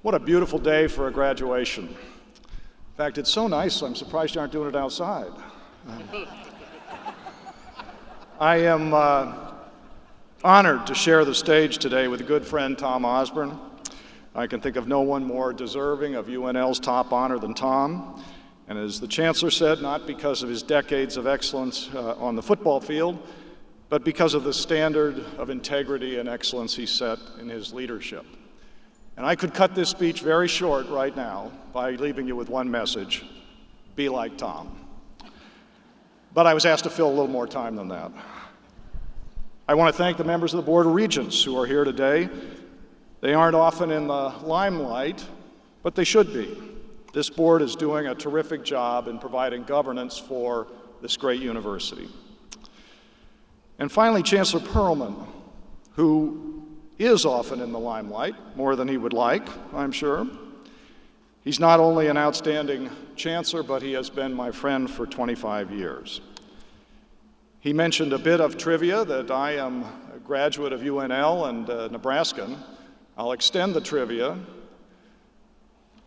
What a beautiful day for a graduation. In fact, it's so nice, I'm surprised you aren't doing it outside. I am honored to share the stage today with a good friend, Tom Osborne. I can think of no one more deserving of UNL's top honor than Tom. And as the chancellor said, not because of his decades of excellence on the football field, but because of the standard of integrity and excellence he set in his leadership. And I could cut this speech very short right now by leaving you with one message: be like Tom. But I was asked to fill a little more time than that. I want to thank the members of the Board of Regents who are here today. They aren't often in the limelight, but they should be. This board is doing a terrific job in providing governance for this great university. And finally, Chancellor Perlman, who is often in the limelight, more than he would like, I'm sure. He's not only an outstanding chancellor, but he has been my friend for 25 years. He mentioned a bit of trivia that I am a graduate of UNL and Nebraskan. I'll extend the trivia.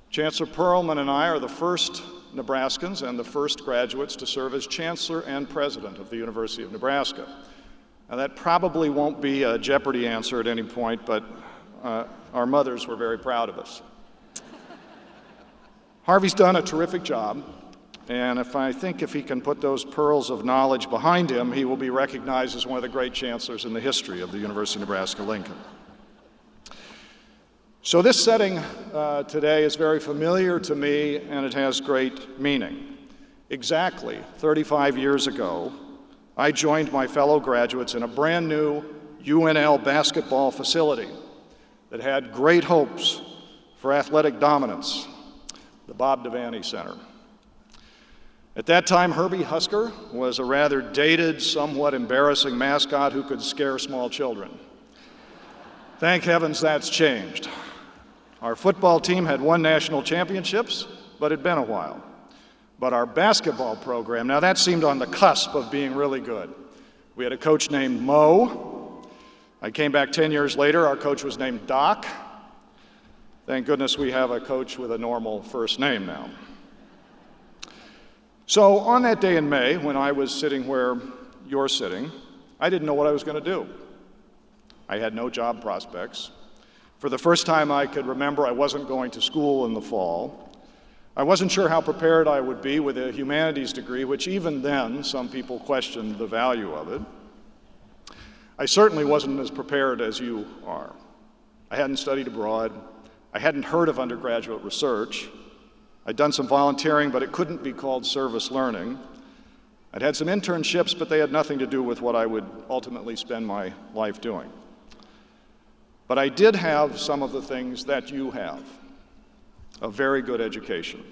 Chancellor Perlman and I are the first Nebraskans and the first graduates to serve as chancellor and president of the University of Nebraska. Now, that probably won't be a Jeopardy answer at any point, but our mothers were very proud of us. Harvey's done a terrific job, and I think if he can put those pearls of knowledge behind him, he will be recognized as one of the great chancellors in the history of the University of Nebraska-Lincoln. So this setting today is very familiar to me, and it has great meaning. Exactly 35 years ago, I joined my fellow graduates in a brand new UNL basketball facility that had great hopes for athletic dominance, the Bob Devaney Center. At that time, Herbie Husker was a rather dated, somewhat embarrassing mascot who could scare small children. Thank heavens that's changed. Our football team had won national championships, but it'd been a while. But our basketball program, now that seemed on the cusp of being really good. We had a coach named Mo. I came back 10 years later, our coach was named Doc. Thank goodness we have a coach with a normal first name now. So on that day in May, when I was sitting where you're sitting, I didn't know what I was going to do. I had no job prospects. For the first time I could remember, I wasn't going to school in the fall. I wasn't sure how prepared I would be with a humanities degree, which even then, some people questioned the value of it. I certainly wasn't as prepared as you are. I hadn't studied abroad. I hadn't heard of undergraduate research. I'd done some volunteering, but it couldn't be called service learning. I'd had some internships, but they had nothing to do with what I would ultimately spend my life doing. But I did have some of the things that you have: a very good education,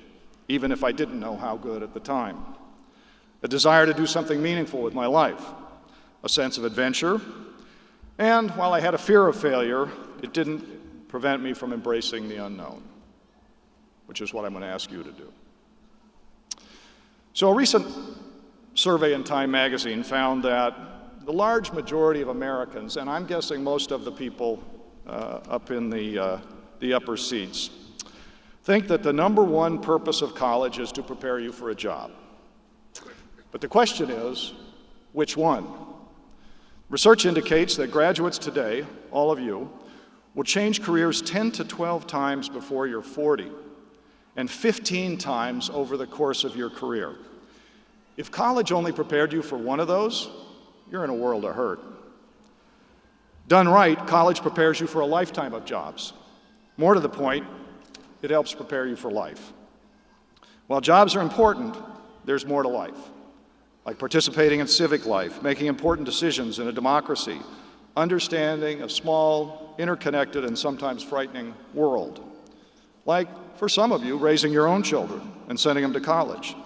even if I didn't know how good at the time, a desire to do something meaningful with my life, a sense of adventure, and while I had a fear of failure, it didn't prevent me from embracing the unknown, which is what I'm going to ask you to do. So a recent survey in Time magazine found that the large majority of Americans, and I'm guessing most of the people up in the upper seats, think that the number one purpose of college is to prepare you for a job. But the question is, which one? Research indicates that graduates today, all of you, will change careers 10 to 12 times before you're 40, and 15 times over the course of your career. If college only prepared you for one of those, you're in a world of hurt. Done right, college prepares you for a lifetime of jobs. More to the point, it helps prepare you for life. While jobs are important, there's more to life, like participating in civic life, making important decisions in a democracy, understanding a small, interconnected, and sometimes frightening world. Like, for some of you, raising your own children and sending them to college.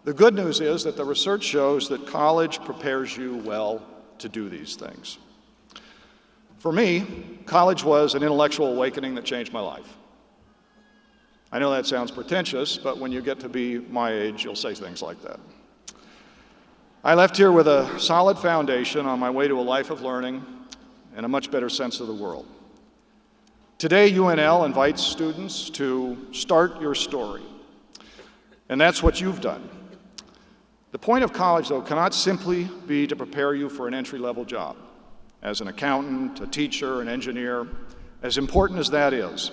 The good news is that the research shows that college prepares you well to do these things. For me, college was an intellectual awakening that changed my life. I know that sounds pretentious, but when you get to be my age, you'll say things like that. I left here with a solid foundation on my way to a life of learning and a much better sense of the world. Today, UNL invites students to start your story, and that's what you've done. The point of college, though, cannot simply be to prepare you for an entry-level job as an accountant, a teacher, an engineer, as important as that is.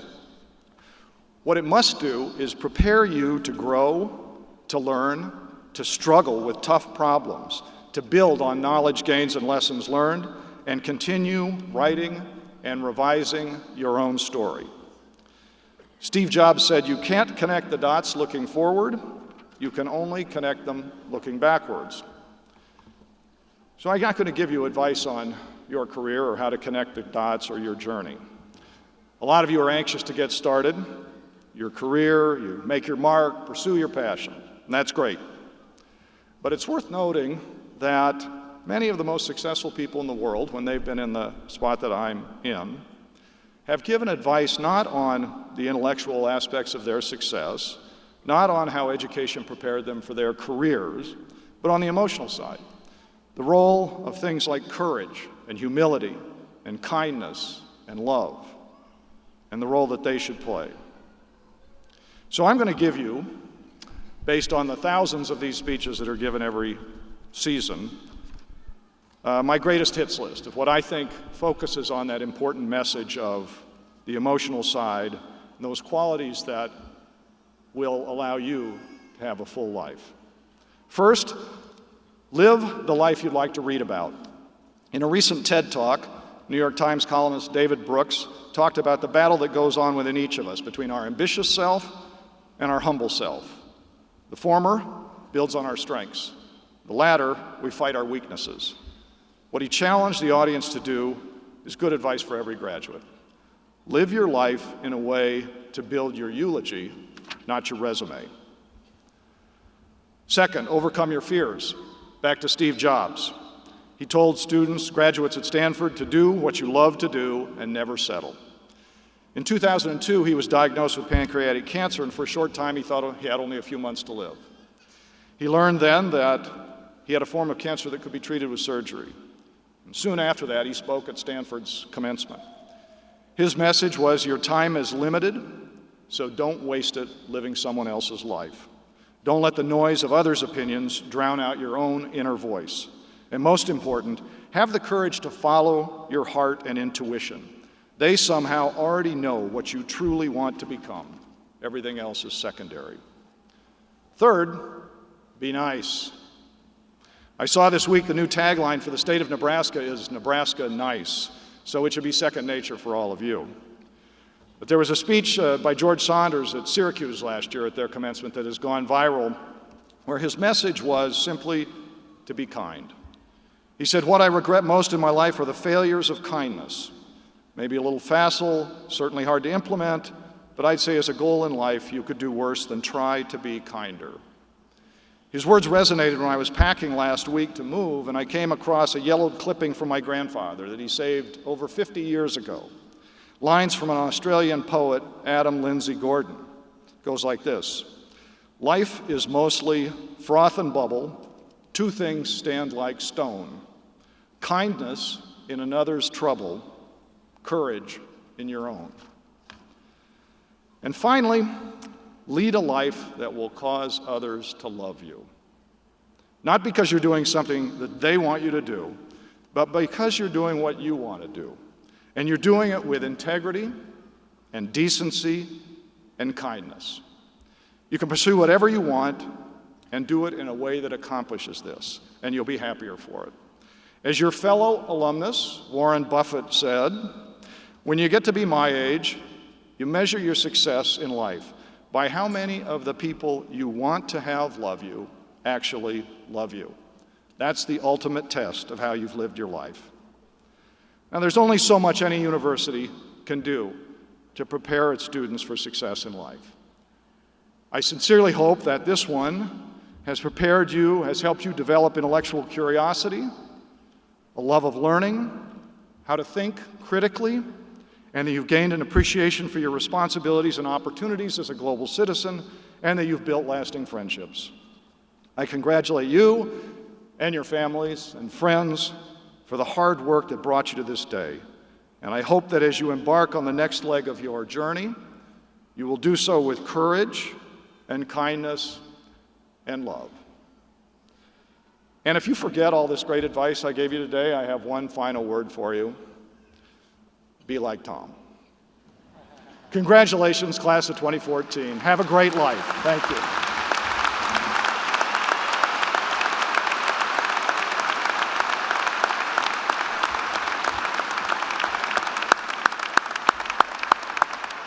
What it must do is prepare you to grow, to learn, to struggle with tough problems, to build on knowledge gains and lessons learned, and continue writing and revising your own story. Steve Jobs said, "You can't connect the dots looking forward, you can only connect them looking backwards." So I'm not going to give you advice on your career or how to connect the dots or your journey. A lot of you are anxious to get started, your career, you make your mark, pursue your passion, and that's great. But it's worth noting that many of the most successful people in the world, when they've been in the spot that I'm in, have given advice not on the intellectual aspects of their success, not on how education prepared them for their careers, but on the emotional side. The role of things like courage and humility and kindness and love, and the role that they should play. So I'm going to give you, based on the thousands of these speeches that are given every season, my greatest hits list of what I think focuses on that important message of the emotional side and those qualities that will allow you to have a full life. First, live the life you'd like to read about. In a recent TED Talk, New York Times columnist David Brooks talked about the battle that goes on within each of us between our ambitious self and our humble self. The former builds on our strengths. The latter, we fight our weaknesses. What he challenged the audience to do is good advice for every graduate. Live your life in a way to build your eulogy, not your resume. Second, overcome your fears. Back to Steve Jobs. He told students, graduates at Stanford, to do what you love to do and never settle. In 2002, he was diagnosed with pancreatic cancer, and for a short time he thought he had only a few months to live. He learned then that he had a form of cancer that could be treated with surgery. And soon after that, he spoke at Stanford's Commencement. His message was, your time is limited, so don't waste it living someone else's life. Don't let the noise of others' opinions drown out your own inner voice. And most important, have the courage to follow your heart and intuition. They somehow already know what you truly want to become. Everything else is secondary. Third, be nice. I saw this week the new tagline for the state of Nebraska is Nebraska Nice, so it should be second nature for all of you. But there was a speech by George Saunders at Syracuse last year at their commencement that has gone viral, where his message was simply to be kind. He said, what I regret most in my life are the failures of kindness. Maybe a little facile, certainly hard to implement, but I'd say as a goal in life, you could do worse than try to be kinder. His words resonated when I was packing last week to move, and I came across a yellowed clipping from my grandfather that he saved over 50 years ago. Lines from an Australian poet, Adam Lindsay Gordon. It goes like this. Life is mostly froth and bubble. Two things stand like stone. Kindness in another's trouble, courage in your own. And finally, lead a life that will cause others to love you. Not because you're doing something that they want you to do, but because you're doing what you want to do. And you're doing it with integrity and decency and kindness. You can pursue whatever you want and do it in a way that accomplishes this, and you'll be happier for it. As your fellow alumnus, Warren Buffett, said, when you get to be my age, you measure your success in life by how many of the people you want to have love you actually love you. That's the ultimate test of how you've lived your life. Now, there's only so much any university can do to prepare its students for success in life. I sincerely hope that this one has prepared you, has helped you develop intellectual curiosity, a love of learning, how to think critically, and that you've gained an appreciation for your responsibilities and opportunities as a global citizen, and that you've built lasting friendships. I congratulate you and your families and friends for the hard work that brought you to this day. And I hope that as you embark on the next leg of your journey, you will do so with courage and kindness and love. And if you forget all this great advice I gave you today, I have one final word for you. Be like Tom. Congratulations, class of 2014. Have a great life. Thank you.